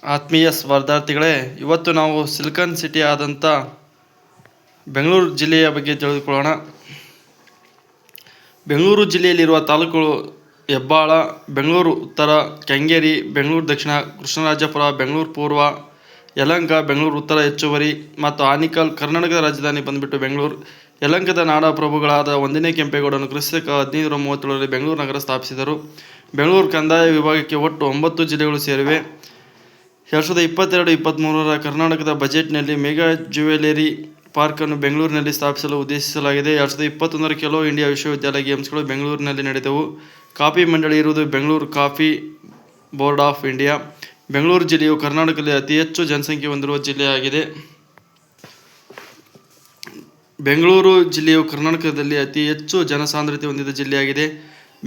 ಆತ್ಮೀಯ ಸ್ಪರ್ಧಾರ್ಥಿಗಳೇ, ಇವತ್ತು ನಾವು ಸಿಲಿಕಾನ್ ಸಿಟಿ ಆದಂಥ ಬೆಂಗಳೂರು ಜಿಲ್ಲೆಯ ಬಗ್ಗೆ ತಿಳಿದುಕೊಳ್ಳೋಣ. ಬೆಂಗಳೂರು ಜಿಲ್ಲೆಯಲ್ಲಿರುವ ತಾಲೂಕುಗಳು ಹೆಬ್ಬಾಳ, ಬೆಂಗಳೂರು ಉತ್ತರ, ಕೆಂಗೇರಿ, ಬೆಂಗಳೂರು ದಕ್ಷಿಣ, ಕೃಷ್ಣರಾಜಪುರ, ಬೆಂಗಳೂರು ಪೂರ್ವ, ಯಲಹಂಕ, ಬೆಂಗಳೂರು ಉತ್ತರ ಹೆಚ್ಚುವರಿ ಮತ್ತು ಆನೇಕಲ್. ಕರ್ನಾಟಕದ ರಾಜಧಾನಿ ಬಂದುಬಿಟ್ಟು ಬೆಂಗಳೂರು. ಯಲಹಂಕದ ನಾಡ ಪ್ರಭುಗಳಾದ 1ನೇ ಕೆಂಪೇಗೌಡನು ಕ್ರಿಸ್ತಕ 1537ರಲ್ಲಿ ಬೆಂಗಳೂರು ನಗರ ಸ್ಥಾಪಿಸಿದರು. ಬೆಂಗಳೂರು ಕಂದಾಯ ವಿಭಾಗಕ್ಕೆ ಒಟ್ಟು 9 ಜಿಲ್ಲೆಗಳು ಸೇರಿವೆ. 2022-23ರ ಕರ್ನಾಟಕದ ಬಜೆಟ್ನಲ್ಲಿ ಮೆಗಾ ಜ್ಯುವೆಲರಿ ಪಾರ್ಕನ್ನು ಬೆಂಗಳೂರಿನಲ್ಲಿ ಸ್ಥಾಪಿಸಲು ಉದ್ದೇಶಿಸಲಾಗಿದೆ. 2021ರ ಖೇಲೋ ಇಂಡಿಯಾ ವಿಶ್ವವಿದ್ಯಾಲಯ ಗೇಮ್ಸ್ಗಳು ಬೆಂಗಳೂರಿನಲ್ಲಿ ನಡೆದವು. ಕಾಫಿ ಮಂಡಳಿ ಇರುವುದು Bengaluru coffee board of India. Bengaluru ಜಿಲ್ಲೆಯು ಕರ್ನಾಟಕದಲ್ಲಿ ಅತಿ ಹೆಚ್ಚು ಜನಸಂಖ್ಯೆ ಹೊಂದಿರುವ ಜಿಲ್ಲೆಯಾಗಿದೆ. ಬೆಂಗಳೂರು ಜಿಲ್ಲೆಯು ಕರ್ನಾಟಕದಲ್ಲಿ ಅತಿ ಹೆಚ್ಚು ಜನಸಾಂದ್ರತೆ ಹೊಂದಿದ ಜಿಲ್ಲೆಯಾಗಿದೆ.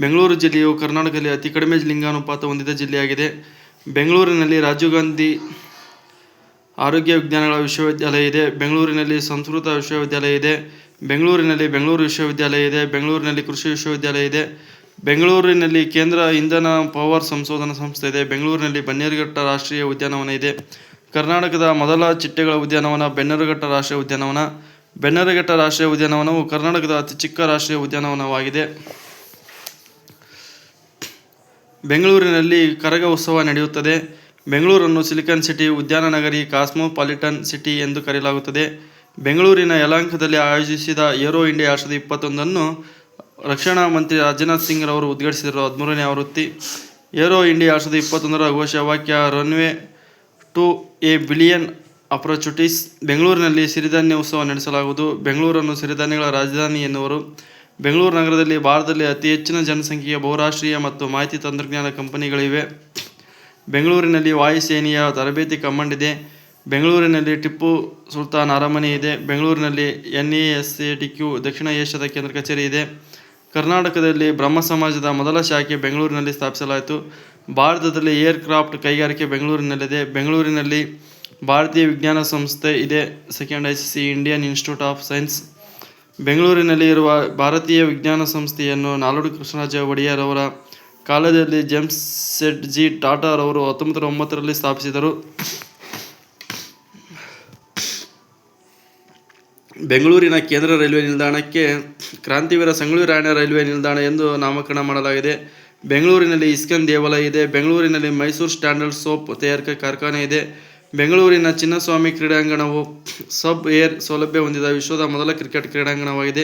ಬೆಂಗಳೂರು ಜಿಲ್ಲೆಯು ಕರ್ನಾಟಕದಲ್ಲಿ ಅತಿ ಕಡಿಮೆ ಲಿಂಗಾನುಪಾತ ಹೊಂದಿದ ಜಿಲ್ಲೆಯಾಗಿದೆ. ಬೆಂಗಳೂರಿನಲ್ಲಿ ರಾಜೀವ್ ಗಾಂಧಿ ಆರೋಗ್ಯ ವಿಜ್ಞಾನಗಳ ವಿಶ್ವವಿದ್ಯಾಲಯ ಇದೆ. ಬೆಂಗಳೂರಿನಲ್ಲಿ ಸಂಸ್ಕೃತ ವಿಶ್ವವಿದ್ಯಾಲಯ ಇದೆ. ಬೆಂಗಳೂರಿನಲ್ಲಿ ಬೆಂಗಳೂರು ವಿಶ್ವವಿದ್ಯಾಲಯ ಇದೆ. ಬೆಂಗಳೂರಿನಲ್ಲಿ ಕೃಷಿ ವಿಶ್ವವಿದ್ಯಾಲಯ ಇದೆ. ಬೆಂಗಳೂರಿನಲ್ಲಿ ಕೇಂದ್ರ ಇಂಧನ ಪವರ್ ಸಂಶೋಧನಾ ಸಂಸ್ಥೆ ಇದೆ. ಬೆಂಗಳೂರಿನಲ್ಲಿ ಬನ್ನೇರುಘಟ್ಟ ರಾಷ್ಟ್ರೀಯ ಉದ್ಯಾನವನ ಇದೆ. ಕರ್ನಾಟಕದ ಮೊದಲ ಚಿಟ್ಟೆಗಳ ಉದ್ಯಾನವನ ಬನ್ನೇರುಘಟ್ಟ ರಾಷ್ಟ್ರೀಯ ಉದ್ಯಾನವನ. ಬನ್ನೇರುಘಟ್ಟ ರಾಷ್ಟ್ರೀಯ ಉದ್ಯಾನವನವು ಕರ್ನಾಟಕದ ಅತಿ ಚಿಕ್ಕ ರಾಷ್ಟ್ರೀಯ ಉದ್ಯಾನವನವಾಗಿದೆ. ಬೆಂಗಳೂರಿನಲ್ಲಿ ಕರಗ ಉತ್ಸವ ನಡೆಯುತ್ತದೆ. ಬೆಂಗಳೂರನ್ನು ಸಿಲಿಕಾನ್ ಸಿಟಿ, ಉದ್ಯಾನ ನಗರಿ, ಕಾಸ್ಮೋಪಾಲಿಟನ್ ಸಿಟಿ ಎಂದು ಕರೆಯಲಾಗುತ್ತದೆ. ಬೆಂಗಳೂರಿನ ಯಲಹಂಕದಲ್ಲಿ ಆಯೋಜಿಸಿದ ಏರೋ ಇಂಡಿಯಾ 2021 ರಕ್ಷಣಾ ಮಂತ್ರಿ ರಾಜನಾಥ್ ಸಿಂಗ್ ರವರು ಉದ್ಘಾಟಿಸಿದರು. 13ನೇ ಆವೃತ್ತಿ ಏರೋ ಇಂಡಿಯಾ 2021ರ ಘೋಷವಾಕ್ಯ runway to a billion opportunities. ಬೆಂಗಳೂರಿನಲ್ಲಿ ಸಿರಿಧಾನ್ಯ ಉತ್ಸವ ನಡೆಸಲಾಗುವುದು. ಬೆಂಗಳೂರನ್ನು ಸಿರಿಧಾನ್ಯಗಳ ರಾಜಧಾನಿ ಎನ್ನುವರು. ಬೆಂಗಳೂರು ನಗರದಲ್ಲಿ ಭಾರತದಲ್ಲಿ ಅತಿ ಹೆಚ್ಚಿನ ಜನಸಂಖ್ಯೆಯ ಬಹುರಾಷ್ಟ್ರೀಯ ಮತ್ತು ಮಾಹಿತಿ ತಂತ್ರಜ್ಞಾನ ಕಂಪನಿಗಳಿವೆ. ಬೆಂಗಳೂರಿನಲ್ಲಿ ವಾಯುಸೇನೆಯ ತರಬೇತಿ ಕಮಾಂಡ್ ಇದೆ. ಬೆಂಗಳೂರಿನಲ್ಲಿ ಟಿಪ್ಪು ಸುಲ್ತಾನ್ ಅರಮನೆ ಇದೆ. ಬೆಂಗಳೂರಿನಲ್ಲಿ NASATQ ದಕ್ಷಿಣ ಏಷ್ಯಾದ ಕೇಂದ್ರ ಕಚೇರಿ ಇದೆ. ಕರ್ನಾಟಕದಲ್ಲಿ ಬ್ರಹ್ಮ ಸಮಾಜದ ಮೊದಲ ಶಾಖೆ ಬೆಂಗಳೂರಿನಲ್ಲಿ ಸ್ಥಾಪಿಸಲಾಯಿತು. ಭಾರತದಲ್ಲಿ ಏರ್ ಕ್ರಾಫ್ಟ್ ಕೈಗಾರಿಕೆ ಬೆಂಗಳೂರಿನಲ್ಲಿದೆ. ಬೆಂಗಳೂರಿನಲ್ಲಿ ಭಾರತೀಯ ವಿಜ್ಞಾನ ಸಂಸ್ಥೆ ಇದೆ. Second ICC Indian institute of science. ಬೆಂಗಳೂರಿನಲ್ಲಿ ಇರುವ ಭಾರತೀಯ ವಿಜ್ಞಾನ ಸಂಸ್ಥೆಯನ್ನು ನಾಲ್ವಡಿ ಕೃಷ್ಣರಾಜ ಒಡೆಯರ್ ಅವರ ಕಾಲದಲ್ಲಿ ಜೇಮ್ಸ್ ZG ಟಾಟಾ ರವರು 1909ರಲ್ಲಿ ಸ್ಥಾಪಿಸಿದರು. ಬೆಂಗಳೂರಿನ ಕೇಂದ್ರ ರೈಲ್ವೆ ನಿಲ್ದಾಣಕ್ಕೆ ಕ್ರಾಂತಿವೀರ ಸಂಗೊಳ್ಳಿ ರಾಯಣ್ಣ ರೈಲ್ವೆ ನಿಲ್ದಾಣ ಎಂದು ನಾಮಕರಣ ಮಾಡಲಾಗಿದೆ. ಬೆಂಗಳೂರಿನಲ್ಲಿ ಇಸ್ಕಾನ್ ದೇವಾಲಯ ಇದೆ. ಬೆಂಗಳೂರಿನಲ್ಲಿ ಮೈಸೂರು ಸ್ಟ್ಯಾಂಡರ್ಡ್ ಸೋಪ್ ತಯಾರಿಕಾ ಕಾರ್ಖಾನೆ ಇದೆ. ಬೆಂಗಳೂರಿನ ಚಿನ್ನಸ್ವಾಮಿ ಕ್ರೀಡಾಂಗಣವು ಸಬ್ ಏರ್ ಸೌಲಭ್ಯ ಹೊಂದಿದ ವಿಶ್ವದ ಮೊದಲ ಕ್ರಿಕೆಟ್ ಕ್ರೀಡಾಂಗಣವಾಗಿದೆ.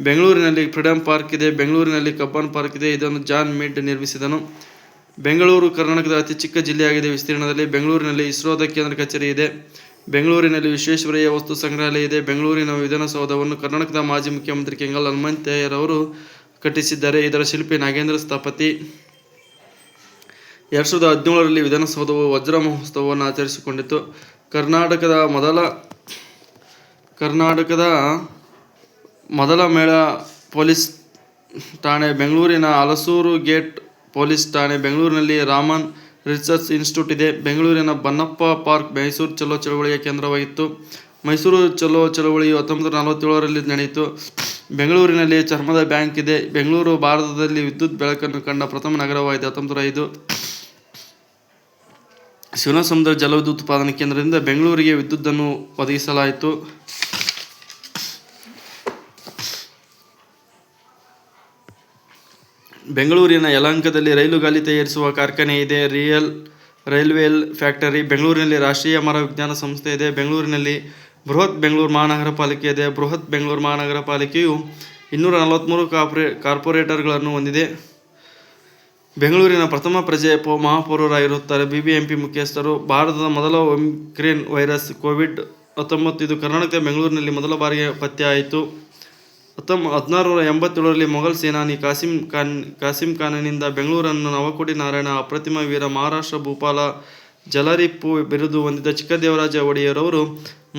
ಬೆಂಗಳೂರಿನಲ್ಲಿ ಫ್ರೀಡಂ ಪಾರ್ಕ್ ಇದೆ. ಬೆಂಗಳೂರಿನಲ್ಲಿ ಕಬ್ಬನ್ ಪಾರ್ಕ್ ಇದೆ. ಇದನ್ನು ಜಾನ್ ಮಿಡ್ ನಿರ್ಮಿಸಿದನು. ಬೆಂಗಳೂರು ಕರ್ನಾಟಕದ ಅತಿ ಚಿಕ್ಕ ಜಿಲ್ಲೆಯಾಗಿದೆ ವಿಸ್ತೀರ್ಣದಲ್ಲಿ. ಬೆಂಗಳೂರಿನಲ್ಲಿ ಇಸ್ರೋದ ಕೇಂದ್ರ ಕಚೇರಿ ಇದೆ. ಬೆಂಗಳೂರಿನಲ್ಲಿ ವಿಶ್ವೇಶ್ವರಯ್ಯ ವಸ್ತು ಸಂಗ್ರಹಾಲಯ ಇದೆ. ಬೆಂಗಳೂರಿನ ವಿಧಾನಸೌಧವನ್ನು ಕರ್ನಾಟಕದ ಮಾಜಿ ಮುಖ್ಯಮಂತ್ರಿ ಕೆಂಗಲ್ ಹನುಮಂತಯ್ಯರವರು ಕಟ್ಟಿಸಿದ್ದಾರೆ. ಇದರ ಶಿಲ್ಪಿ ನಾಗೇಂದ್ರ ಸ್ಥಪತಿ. 2017ರಲ್ಲಿ ವಿಧಾನಸೌಧವು ವಜ್ರ ಮಹೋತ್ಸವವನ್ನು ಆಚರಿಸಿಕೊಂಡಿತು. ಕರ್ನಾಟಕದ ಮೊದಲ ಮಹಿಳಾ ಪೊಲೀಸ್ ಠಾಣೆ ಬೆಂಗಳೂರಿನ ಹಲಸೂರು ಗೇಟ್ ಪೊಲೀಸ್ ಠಾಣೆ. ಬೆಂಗಳೂರಿನಲ್ಲಿ ರಾಮನ್ ರಿಸರ್ಚ್ ಇನ್ಸ್ಟಿಟ್ಯೂಟ್ ಇದೆ. ಬೆಂಗಳೂರಿನ ಬನ್ನಪ್ಪ ಪಾರ್ಕ್ ಮೈಸೂರು ಚಲೋ ಚಳವಳಿಯ ಕೇಂದ್ರವಾಗಿತ್ತು. ಮೈಸೂರು ಚಲೋ ಚಳವಳಿಯು 1947ರಲ್ಲಿ ನಡೆಯಿತು. ಬೆಂಗಳೂರಿನಲ್ಲಿ ಚರ್ಮದ ಬ್ಯಾಂಕ್ ಇದೆ. ಬೆಂಗಳೂರು ಭಾರತದಲ್ಲಿ ವಿದ್ಯುತ್ ಬೆಳಕನ್ನು ಕಂಡ ಪ್ರಥಮ ನಗರವಾಗಿದೆ. 1905 ಶಿವನಸಮುದ್ರ ಜಲವಿದ್ಯುತ್ ಉತ್ಪಾದನಾ ಕೇಂದ್ರದಿಂದ ಬೆಂಗಳೂರಿಗೆ ವಿದ್ಯುತ್ತನ್ನು ಒದಗಿಸಲಾಯಿತು. ಬೆಂಗಳೂರಿನ ಯಲಹಂಕದಲ್ಲಿ ರೈಲು ಗಾಲಿ ತಯಾರಿಸುವ ಕಾರ್ಖಾನೆ ಇದೆ. ರೈಲ್ವೇಲ್ ಫ್ಯಾಕ್ಟರಿ. ಬೆಂಗಳೂರಿನಲ್ಲಿ ರಾಷ್ಟ್ರೀಯ ಮರ ವಿಜ್ಞಾನ ಸಂಸ್ಥೆ ಇದೆ. ಬೆಂಗಳೂರಿನಲ್ಲಿ ಬೃಹತ್ ಬೆಂಗಳೂರು ಮಹಾನಗರ ಪಾಲಿಕೆ ಇದೆ. ಬೃಹತ್ ಬೆಂಗಳೂರು ಮಹಾನಗರ ಪಾಲಿಕೆಯು 243 ಕಾರ್ಪೊರೇಟರ್ಗಳನ್ನು ಹೊಂದಿದೆ. ಬೆಂಗಳೂರಿನ ಪ್ರಥಮ ಪ್ರಜೆ ಮಹಾಪೌರರಾಗಿರುತ್ತಾರೆ. BBMP ಮುಖ್ಯಸ್ಥರು. ಭಾರತದ ಮೊದಲ ಒಮಿಕ್ರಾನ್ ವೈರಸ್ COVID-19 ಇದು ಕರ್ನಾಟಕದ ಬೆಂಗಳೂರಿನಲ್ಲಿ ಮೊದಲ ಬಾರಿಗೆ ಪತ್ತೆ ಆಯಿತು. 1687ರಲ್ಲಿ ಮೊಘಲ್ ಸೇನಾನಿ ಕಾಸಿಂ ಖಾನನಿಂದ ಬೆಂಗಳೂರನ್ನು ನವಕೋಟಿ ನಾರಾಯಣ ಅಪ್ರತಿಮ ವೀರ ಮಹಾರಾಷ್ಟ್ರ ಭೂಪಾಲ ಜಲರಿಪ್ಪು ಬಿರುದು ಹೊಂದಿದ ಚಿಕ್ಕದೇವರಾಜ ಒಡೆಯರವರು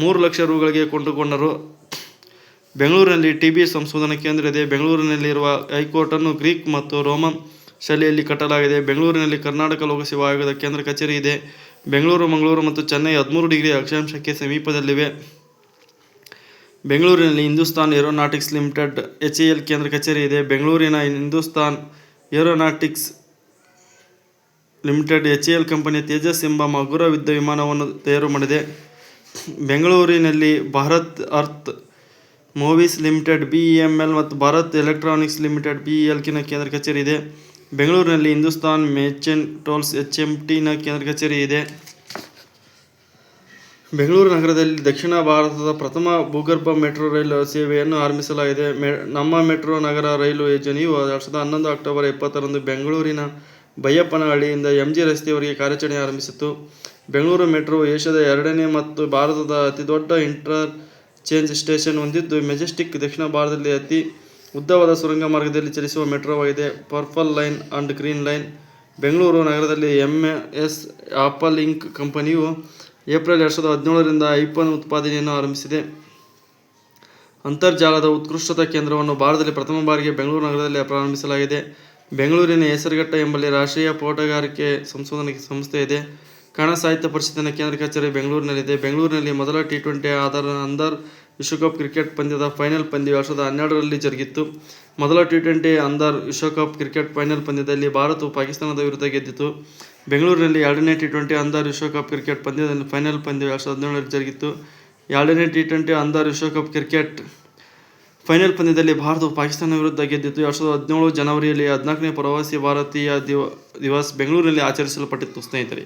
3 ಲಕ್ಷ ರುಗಳಿಗೆ ಕೊಂಡುಕೊಂಡರು. ಬೆಂಗಳೂರಿನಲ್ಲಿ TB ಸಂಶೋಧನಾ ಕೇಂದ್ರ ಇದೆ. ಬೆಂಗಳೂರಿನಲ್ಲಿರುವ ಹೈಕೋರ್ಟನ್ನು ಗ್ರೀಕ್ ಮತ್ತು ರೋಮನ್ ಶೈಲಿಯಲ್ಲಿ ಕಟ್ಟಲಾಗಿದೆ. ಬೆಂಗಳೂರಿನಲ್ಲಿ ಕರ್ನಾಟಕ ಲೋಕಸೇವಾ ಆಯೋಗದ ಕೇಂದ್ರ ಕಚೇರಿ ಇದೆ. ಬೆಂಗಳೂರು, ಮಂಗಳೂರು ಮತ್ತು ಚೆನ್ನೈ 13 ಡಿಗ್ರಿ ಅಕ್ಷಾಂಶಕ್ಕೆ ಸಮೀಪದಲ್ಲಿವೆ. ಬೆಂಗಳೂರಿನಲ್ಲಿ ಹಿಂದೂಸ್ತಾನ್ ಏರೋನಾಟಿಕ್ಸ್ ಲಿಮಿಟೆಡ್ HAL ಕೇಂದ್ರ ಕಚೇರಿ ಇದೆ. ಬೆಂಗಳೂರಿನ ಹಿಂದೂಸ್ತಾನ್ ಏರೋನಾಟಿಕ್ಸ್ ಲಿಮಿಟೆಡ್ HAL ಕಂಪನಿಯ ತೇಜಸ್ ಎಂಬ ಹಗುರ ಯುದ್ಧ ವಿಮಾನವನ್ನು ತಯಾರು ಮಾಡಿದೆ. ಬೆಂಗಳೂರಿನಲ್ಲಿ Bharat earth movies limited BEML ಮತ್ತು ಭಾರತ್ ಎಲೆಕ್ಟ್ರಾನಿಕ್ಸ್ ಲಿಮಿಟೆಡ್ BEL ನ ಕೇಂದ್ರ ಕಚೇರಿ ಇದೆ. ಬೆಂಗಳೂರಿನಲ್ಲಿ ಹಿಂದೂಸ್ತಾನ್ ಮೆರ್ಚೆಂಟ್ ಟೂಲ್ಸ್ HMT ನ ಕೇಂದ್ರ ಕಚೇರಿ ಇದೆ. ಬೆಂಗಳೂರು ನಗರದಲ್ಲಿ ದಕ್ಷಿಣ ಭಾರತದ ಪ್ರಥಮ ಭೂಗರ್ಭ ಮೆಟ್ರೋ ರೈಲು ಸೇವೆಯನ್ನು ಆರಂಭಿಸಲಾಗಿದೆ. ನಮ್ಮ ಮೆಟ್ರೋ ನಗರ ರೈಲು ಯೋಜನೆಯು 2011 ಅಕ್ಟೋಬರ್ 20ರಂದು ಬೆಂಗಳೂರಿನ ಬೈಯಪ್ಪನಹಳ್ಳಿಯಿಂದ MG ರಸ್ತೆಯವರೆಗೆ ಕಾರ್ಯಾಚರಣೆ ಆರಂಭಿಸಿತು. ಬೆಂಗಳೂರು ಮೆಟ್ರೋ ಏಷ್ಯಾದ 2ನೇ ಮತ್ತು ಭಾರತದ ಅತಿದೊಡ್ಡ ಇಂಟರ್ಚೇಂಜ್ ಸ್ಟೇಷನ್ ಹೊಂದಿದ್ದು, ಮೆಜೆಸ್ಟಿಕ್ ದಕ್ಷಿಣ ಭಾರತದಲ್ಲಿ ಅತಿ ಉದ್ದವಾದ ಸುರಂಗ ಮಾರ್ಗದಲ್ಲಿ ಚಲಿಸುವ ಮೆಟ್ರೋವಾಗಿದೆ. Purple line and green line. Bengaluru ನಗರದಲ್ಲಿ MS ಆಪಲ್ ಇಂಕ್ ಕಂಪನಿಯು ಏಪ್ರಿಲ್ 2017ರಿಂದ ಐಫೋನ್ ಉತ್ಪಾದನೆಯನ್ನು ಆರಂಭಿಸಿದೆ. ಅಂತರ್ಜಾಲದ ಉತ್ಕೃಷ್ಟತಾ ಕೇಂದ್ರವನ್ನು ಭಾರತದಲ್ಲಿ ಪ್ರಥಮ ಬಾರಿಗೆ ಬೆಂಗಳೂರು ನಗರದಲ್ಲಿ ಪ್ರಾರಂಭಿಸಲಾಗಿದೆ. ಬೆಂಗಳೂರಿನ ಹೆಸರುಘಟ್ಟ ಎಂಬಲ್ಲಿ ರಾಷ್ಟ್ರೀಯ ತೋಟಗಾರಿಕೆ ಸಂಶೋಧನಾ ಸಂಸ್ಥೆ ಇದೆ. ಕನ್ನಡ ಸಾಹಿತ್ಯ ಪರಿಷತ್ತಿನ ಕೇಂದ್ರ ಕಚೇರಿ ಬೆಂಗಳೂರಿನಲ್ಲಿದೆ. ಬೆಂಗಳೂರಿನಲ್ಲಿ ಮೊದಲ T20 ಅಂಧರ್ ವಿಶ್ವಕಪ್ ಕ್ರಿಕೆಟ್ ಪಂದ್ಯದ ಫೈನಲ್ ಪಂದ್ಯವು 2012ರಲ್ಲಿ ಜರುಗಿತು. ಮೊದಲ T20 ಅಂಧರ್ ವಿಶ್ವಕಪ್ ಕ್ರಿಕೆಟ್ ಫೈನಲ್ ಪಂದ್ಯದಲ್ಲಿ ಭಾರತವು ಪಾಕಿಸ್ತಾನದ ವಿರುದ್ಧ ಗೆದ್ದಿತು. ಬೆಂಗಳೂರಿನಲ್ಲಿ 2ನೇ T20 ಅಂಧರ್ ವಿಶ್ವಕಪ್ ಕ್ರಿಕೆಟ್ ಪಂದ್ಯದ ಫೈನಲ್ ಪಂದ್ಯವು 2017ರಲ್ಲಿ ಜರುಗಿತು. 2ನೇ T20 ಅಂಧರ್ ವಿಶ್ವಕಪ್ ಕ್ರಿಕೆಟ್ ಫೈನಲ್ ಪಂದ್ಯದಲ್ಲಿ ಭಾರತವು ಪಾಕಿಸ್ತಾನ ವಿರುದ್ಧ ಗೆದ್ದಿತು. 2017 ಜನವರಿಯಲ್ಲಿ 14ನೇ ಪ್ರವಾಸಿ ಭಾರತೀಯ ದಿವಸ್ ಬೆಂಗಳೂರಿನಲ್ಲಿ ಆಚರಿಸಲ್ಪಟ್ಟಿತು. ಸ್ನೇಹಿತರೆ,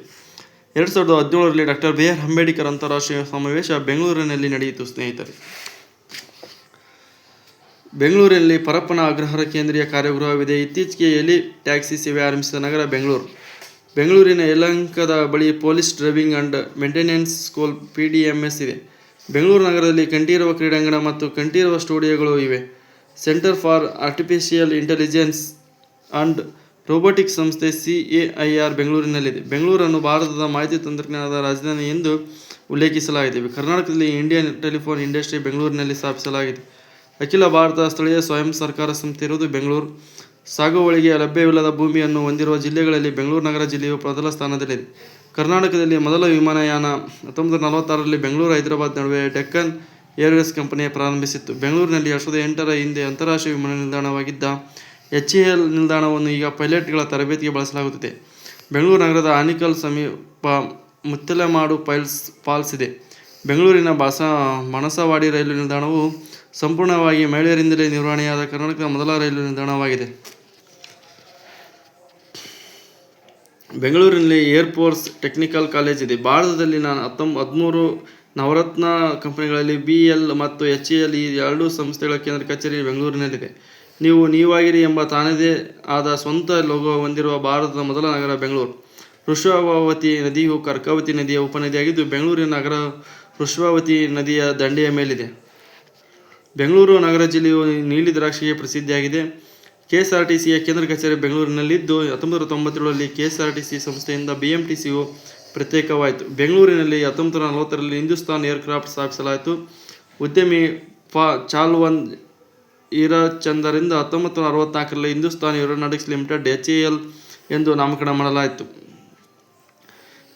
2017ರಲ್ಲಿ ಡಾ. BR ಅಂಬೇಡ್ಕರ್ ಅಂತಾರಾಷ್ಟ್ರೀಯ ಸಮಾವೇಶ ಬೆಂಗಳೂರಿನಲ್ಲಿ ನಡೆಯಿತು. ಸ್ನೇಹಿತರೆ, ಬೆಂಗಳೂರಿನಲ್ಲಿ ಪರಪ್ಪನ ಅಗ್ರಹಾರ ಕೇಂದ್ರೀಯ ಕಾರಾಗೃಹವಿದೆ. ಇತ್ತೀಚೆಗೆ ಹೆಲಿ ಟ್ಯಾಕ್ಸಿ ಸೇವೆ ಆರಂಭಿಸಿದ ನಗರ ಬೆಂಗಳೂರು. ಬೆಂಗಳೂರಿನ ಯಲಹಂಕದ ಬಳಿ police driving and maintenance school PDMS ಇದೆ. ಬೆಂಗಳೂರು ನಗರದಲ್ಲಿ ಕಂಠೀರವ ಕ್ರೀಡಾಂಗಣ ಮತ್ತು ಕಂಠೀರವ ಸ್ಟುಡಿಯೋಗಳು ಇವೆ. Centre for artificial intelligence and robotics ಸಂಸ್ಥೆ CAIR ಬೆಂಗಳೂರಿನಲ್ಲಿದೆ. ಬೆಂಗಳೂರನ್ನು ಭಾರತದ ಮಾಹಿತಿ ತಂತ್ರಜ್ಞಾನದ ರಾಜಧಾನಿ ಎಂದು ಉಲ್ಲೇಖಿಸಲಾಗಿದೆ. ಕರ್ನಾಟಕದಲ್ಲಿ ಇಂಡಿಯನ್ ಟೆಲಿಫೋನ್ ಇಂಡಸ್ಟ್ರಿ ಬೆಂಗಳೂರಿನಲ್ಲಿ ಸ್ಥಾಪಿಸಲಾಗಿದೆ. ಅಖಿಲ ಭಾರತ ಸ್ಥಳೀಯ ಸ್ವಯಂ ಸರ್ಕಾರ ಸಂಸ್ಥೆ ಇರುವುದು ಬೆಂಗಳೂರು. ಸಾಗುವಳಿಗೆ ಲಭ್ಯವಿಲ್ಲದ ಭೂಮಿಯನ್ನು ಹೊಂದಿರುವ ಜಿಲ್ಲೆಗಳಲ್ಲಿ ಬೆಂಗಳೂರು ನಗರ ಜಿಲ್ಲೆಯು ಮೊದಲ ಸ್ಥಾನದಲ್ಲಿದೆ. ಕರ್ನಾಟಕದಲ್ಲಿ ಮೊದಲ ವಿಮಾನಯಾನ 1946ರಲ್ಲಿ ಬೆಂಗಳೂರು ಹೈದರಾಬಾದ್ ನಡುವೆ ಡೆಕ್ಕನ್ ಏರ್ವೇಸ್ ಕಂಪನಿಯ ಪ್ರಾರಂಭಿಸಿತ್ತು. ಬೆಂಗಳೂರಿನಲ್ಲಿ 2008ರ ಹಿಂದೆ ಅಂತಾರಾಷ್ಟ್ರೀಯ ವಿಮಾನ ನಿಲ್ದಾಣವಾಗಿದ್ದ HAL ನಿಲ್ದಾಣವನ್ನು ಈಗ ಪೈಲಟ್ಗಳ ತರಬೇತಿಗೆ ಬಳಸಲಾಗುತ್ತಿದೆ. ಬೆಂಗಳೂರು ನಗರದ ಆನೇಕಲ್ ಸಮೀಪ ಮುತ್ತಲೆಮಾಡು ಫಾಲ್ಸ್ ಇದೆ. ಬೆಂಗಳೂರಿನ ಬಾಣಸವಾಡಿ ರೈಲು ನಿಲ್ದಾಣವು ಸಂಪೂರ್ಣವಾಗಿ ಮಹಿಳೆಯರಿಂದಲೇ ನಿರ್ವಹಣೆಯಾದ ಕರ್ನಾಟಕದ ಮೊದಲ ರೈಲು ನಿಲ್ದಾಣವಾಗಿದೆ. ಬೆಂಗಳೂರಿನಲ್ಲಿ ಏರ್ಫೋರ್ಸ್ ಟೆಕ್ನಿಕಲ್ ಕಾಲೇಜ್ ಇದೆ. ಭಾರತದಲ್ಲಿನ 13 ನವರತ್ನ ಕಂಪನಿಗಳಲ್ಲಿ BEL ಮತ್ತು HAL ಈ ಎರಡೂ ಸಂಸ್ಥೆಗಳ ಕೇಂದ್ರ ಕಚೇರಿ ಬೆಂಗಳೂರಿನಲ್ಲಿದೆ. ನೀವಾಗಿರಿ ಎಂಬ ತನ್ನದೇ ಆದ ಸ್ವಂತ ಲೋಗೋ ಹೊಂದಿರುವ ಭಾರತದ ಮೊದಲ ನಗರ ಬೆಂಗಳೂರು. ವೃಷಭಾವತಿ ನದಿಯು ಕರ್ಕಾವತಿ ನದಿಯ ಉಪನದಿಯಾಗಿದ್ದು, ಬೆಂಗಳೂರಿನ ನಗರ ವೃಷಭಾವತಿ ನದಿಯ ದಂಡೆಯ ಮೇಲಿದೆ. ಬೆಂಗಳೂರು ನಗರ ಜಿಲ್ಲೆಯು ನೀಲಿ ದ್ರಾಕ್ಷಿಗೆ ಪ್ರಸಿದ್ಧಿಯಾಗಿದೆ. KSRTCಯ ಕೇಂದ್ರ ಕಚೇರಿ ಬೆಂಗಳೂರಿನಲ್ಲಿದ್ದು, 1997ರಲ್ಲಿ KSRTC ಸಂಸ್ಥೆಯಿಂದ BMTCಯು ಪ್ರತ್ಯೇಕವಾಯಿತು. ಬೆಂಗಳೂರಿನಲ್ಲಿ 1940ರಲ್ಲಿ ಹಿಂದೂಸ್ತಾನ್ ಏರ್ಕ್ರಾಫ್ಟ್ ಸ್ಥಾಪಿಸಲಾಯಿತು. ಉದ್ಯಮಿ ಚಾಲ್ವಂತ್ ಹೀರಾಚಂದರಿಂದ 1964ರಲ್ಲಿ ಹಿಂದೂಸ್ತಾನ್ ಏರೋನಾಟಿಕ್ಸ್ ಲಿಮಿಟೆಡ್ HAL ಎಂದು ನಾಮಕರಣ ಮಾಡಲಾಯಿತು.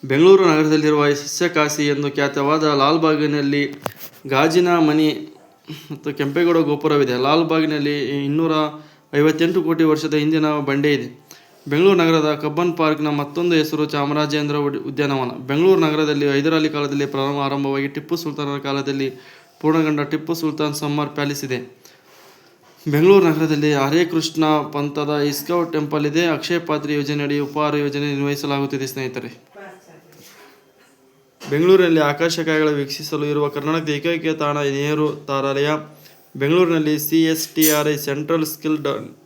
ಬೆಂಗಳೂರು ನಗರದಲ್ಲಿರುವ ಸಸ್ಯಕಾಶಿ ಎಂದು ಖ್ಯಾತವಾದ ಲಾಲ್ಬಾಗ್ನಲ್ಲಿ ಗಾಜಿನ ಮನೆ ಮತ್ತು ಕೆಂಪೇಗೌಡ ಗೋಪುರವಿದೆ. ಲಾಲ್ಬಾಗ್ನಲ್ಲಿ 258 ಕೋಟಿ ವರ್ಷದ ಹಿಂದಿನ ಬಂಡೆ ಇದೆ. ಬೆಂಗಳೂರು ನಗರದ ಕಬ್ಬನ್ ಪಾರ್ಕ್ನ ಮತ್ತೊಂದು ಹೆಸರು ಚಾಮರಾಜೇಂದ್ರ ಉದ್ಯಾನವನ. ಬೆಂಗಳೂರು ನಗರದಲ್ಲಿ ಹೈದರಾಲಿ ಕಾಲದಲ್ಲಿ ಆರಂಭವಾಗಿ ಟಿಪ್ಪು ಸುಲ್ತಾನರ ಕಾಲದಲ್ಲಿ ಪೂರ್ಣಗೊಂಡ ಟಿಪ್ಪು ಸುಲ್ತಾನ್ ಸಮ್ಮರ್ ಪ್ಯಾಲೇಸ್ ಇದೆ. ಬೆಂಗಳೂರು ನಗರದಲ್ಲಿ ಹರೇ ಕೃಷ್ಣ ಪಂಥದ ಸ್ಕೌಟ್ ಟೆಂಪಲ್ ಇದೆ. ಅಕ್ಷಯ ಪಾತ್ರೆ ಯೋಜನೆಯಡಿ ಉಪಹಾರ ಯೋಜನೆ ನಿರ್ವಹಿಸಲಾಗುತ್ತಿದೆ. ಸ್ನೇಹಿತರೆ, ಬೆಂಗಳೂರಿನಲ್ಲಿ ಆಕಾಶಕಾಯಗಳು ವೀಕ್ಷಿಸಲು ಇರುವ ಕರ್ನಾಟಕದ ಏಕೈಕ ತಾಣ ನೆಹರು ತಾರಾಲಯ. ಬೆಂಗಳೂರಿನಲ್ಲಿ CSTRI central skill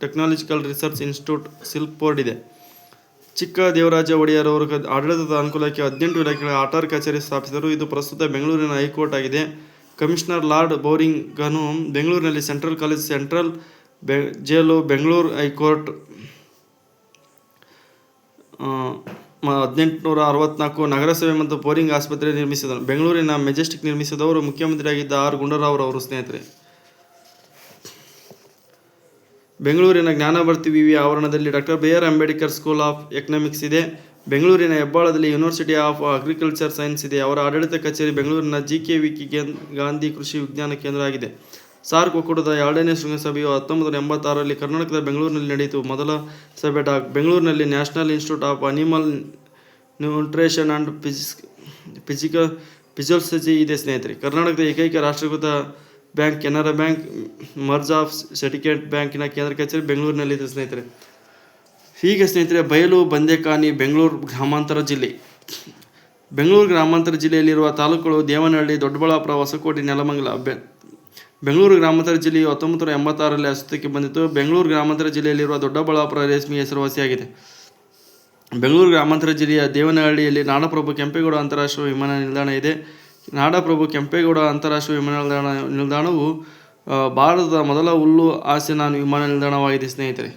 technological research institute silk ಇದೆ. ಚಿಕ್ಕ ದೇವರಾಜ ಒಡೆಯರ್ ಅವರು ಆಡಳಿತದ ಅನುಕೂಲಕ್ಕೆ 18 ಇಲಾಖೆಗಳ ಆಟಾರ್ ಕಚೇರಿ ಸ್ಥಾಪಿಸಿದರು. ಇದು ಪ್ರಸ್ತುತ ಬೆಂಗಳೂರಿನ ಹೈಕೋರ್ಟ್ ಆಗಿದೆ. ಕಮಿಷನರ್ ಲಾರ್ಡ್ ಬೋರಿಂಗನು ಬೆಂಗಳೂರಿನಲ್ಲಿ ಸೆಂಟ್ರಲ್ ಕಾಲೇಜ್, ಸೆಂಟ್ರಲ್ ಜೈಲು, ಬೆಂಗಳೂರು ಹೈಕೋರ್ಟ್ 1864 ನಗರಸಭೆ ಮತ್ತು ಬೋರಿಂಗ್ ಆಸ್ಪತ್ರೆ ನಿರ್ಮಿಸಿದನು. ಬೆಂಗಳೂರಿನ ಮೆಜೆಸ್ಟಿಕ್ ನಿರ್ಮಿಸಿದವರು ಮುಖ್ಯಮಂತ್ರಿಯಾಗಿದ್ದ R. ಗುಂಡೂರಾವ್ ಸ್ನೇಹಿತರೆ. ಬೆಂಗಳೂರಿನ ಜ್ಞಾನಭಾರತಿ ವಿವಿ ಆವರಣದಲ್ಲಿ ಡಾ. BR Ambedkar school of economics ಇದೆ. ಬೆಂಗಳೂರಿನ ಹೆಬ್ಬಾಳದಲ್ಲಿ ಯೂನಿವರ್ಸಿಟಿ ಆಫ್ ಅಗ್ರಿಕಲ್ಚರ್ ಸೈನ್ಸ್ ಇದೆ. ಅವರ ಆಡಳಿತ ಕಚೇರಿ ಬೆಂಗಳೂರಿನ GKVK ಗಾಂಧಿ ಕೃಷಿ ವಿಜ್ಞಾನ ಕೇಂದ್ರ ಆಗಿದೆ. ಸಾರ್ಕ್ ಒಕ್ಕೂಟದ 2ನೇ ಶೃಂಗಸಭೆಯು 1986ರಲ್ಲಿ ಕರ್ನಾಟಕದ ಬೆಂಗಳೂರಿನಲ್ಲಿ ನಡೆಯಿತು. ಮೊದಲ ಸಭೆ ಬೆಂಗಳೂರಿನಲ್ಲಿ national institute of animal nutrition and physiology ಇದೆ ಸ್ನೇಹಿತರೆ. ಕರ್ನಾಟಕದ ಏಕೈಕ ರಾಷ್ಟ್ರೀಕೃತ bank Canara bank merge of syndicate ಬ್ಯಾಂಕಿನ ಕೇಂದ್ರ ಕಚೇರಿ ಬೆಂಗಳೂರಿನಲ್ಲಿದೆ ಸ್ನೇಹಿತರೆ. ಹೀಗೆ ಸ್ನೇಹಿತರೆ, ಬಯಲು ಬಂದೇಕಾನಿ ಬೆಂಗಳೂರು ಗ್ರಾಮಾಂತರ ಜಿಲ್ಲೆ. ಬೆಂಗಳೂರು ಗ್ರಾಮಾಂತರ ಜಿಲ್ಲೆಯಲ್ಲಿರುವ ತಾಲೂಕುಗಳು ದೇವನಹಳ್ಳಿ, ದೊಡ್ಡಬಳ್ಳಾಪುರ, ಹೊಸಕೋಟೆ, ನೆಲಮಂಗಲ. ಬೆಂಗಳೂರು ಗ್ರಾಮಾಂತರ ಜಿಲ್ಲೆಯು 1986ರಲ್ಲಿ ಅಸ್ತಿತ್ವಕ್ಕೆ ಬಂದಿತು. ಬೆಂಗಳೂರು ಗ್ರಾಮಾಂತರ ಜಿಲ್ಲೆಯಲ್ಲಿರುವ ದೊಡ್ಡಬಳ್ಳಾಪುರ ರೇಷ್ಮೆ ಹೆಸರುವಾಸಿಯಾಗಿದೆ. ಬೆಂಗಳೂರು ಗ್ರಾಮಾಂತರ ಜಿಲ್ಲೆಯ ದೇವನಹಳ್ಳಿಯಲ್ಲಿ ನಾಡಪ್ರಭು ಕೆಂಪೇಗೌಡ ಅಂತಾರಾಷ್ಟ್ರೀಯ ವಿಮಾನ ನಿಲ್ದಾಣ ಇದೆ. ನಾಡಪ್ರಭು ಕೆಂಪೇಗೌಡ ಅಂತಾರಾಷ್ಟ್ರೀಯ ವಿಮಾನ ನಿಲ್ದಾಣವು ಭಾರತದ ಮೊದಲ ಹುಲ್ಲು ಹಾಸನ ವಿಮಾನ ನಿಲ್ದಾಣವಾಗಿದೆ ಸ್ನೇಹಿತರೆ.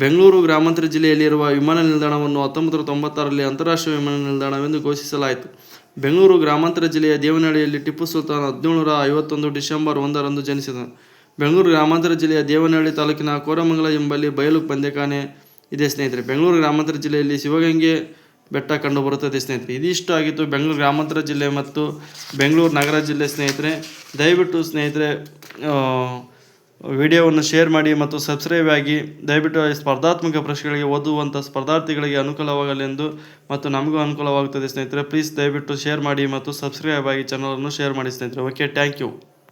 ಬೆಂಗಳೂರು ಗ್ರಾಮಾಂತರ ಜಿಲ್ಲೆಯಲ್ಲಿರುವ ವಿಮಾನ ನಿಲ್ದಾಣವನ್ನು 1996ರಲ್ಲಿ ಅಂತಾರಾಷ್ಟ್ರೀಯ ವಿಮಾನ ನಿಲ್ದಾಣವೆಂದು ಘೋಷಿಸಲಾಯಿತು. ಬೆಂಗಳೂರು ಗ್ರಾಮಾಂತರ ಜಿಲ್ಲೆಯ ದೇವನಹಳ್ಳಿಯಲ್ಲಿ ಟಿಪ್ಪು ಸುಲ್ತಾನ್ 1751 ಡಿಸೆಂಬರ್ 1ರಂದು ಜನಿಸಿದನು. ಬೆಂಗಳೂರು ಗ್ರಾಮಾಂತರ ಜಿಲ್ಲೆಯ ದೇವನಹಳ್ಳಿ ತಾಲೂಕಿನ ಕೋರಮಂಗಲ ಎಂಬಲ್ಲಿ ಬಯಲು ಬಂದೇಕಾನೆ ಇದೆ ಸ್ನೇಹಿತರೆ. ಬೆಂಗಳೂರು ಗ್ರಾಮಾಂತರ ಜಿಲ್ಲೆಯಲ್ಲಿ ಶಿವಗಂಗೆ ಬೆಟ್ಟ ಕಂಡುಬರುತ್ತದೆ ಸ್ನೇಹಿತರೆ. ಇದಿಷ್ಟು ಆಗಿತ್ತು ಬೆಂಗಳೂರು ಗ್ರಾಮಾಂತರ ಜಿಲ್ಲೆ ಮತ್ತು ಬೆಂಗಳೂರು ನಗರ ಜಿಲ್ಲೆ ಸ್ನೇಹಿತರೆ. ದಯವಿಟ್ಟು ಸ್ನೇಹಿತರೆ ವಿಡಿಯೋವನ್ನು ಶೇರ್ ಮಾಡಿ ಮತ್ತು ಸಬ್ಸ್ಕ್ರೈಬ್ ಆಗಿ. ದಯವಿಟ್ಟು ಸ್ಪರ್ಧಾತ್ಮಕ ಪರೀಕ್ಷೆಗಳಿಗೆ ಓದುವಂಥ ಸ್ಪರ್ಧಾರ್ಥಿಗಳಿಗೆ ಅನುಕೂಲವಾಗಲೆಂದು ಮತ್ತು ನಮಗೂ ಅನುಕೂಲವಾಗುತ್ತದೆ ಸ್ನೇಹಿತರೆ. ಪ್ಲೀಸ್ ದಯವಿಟ್ಟು ಶೇರ್ ಮಾಡಿ ಮತ್ತು ಸಬ್ಸ್ಕ್ರೈಬ್ ಆಗಿ ಚಾನಲನ್ನು ಶೇರ್ ಮಾಡಿ ಸ್ನೇಹಿತರೆ. Okay, thank you.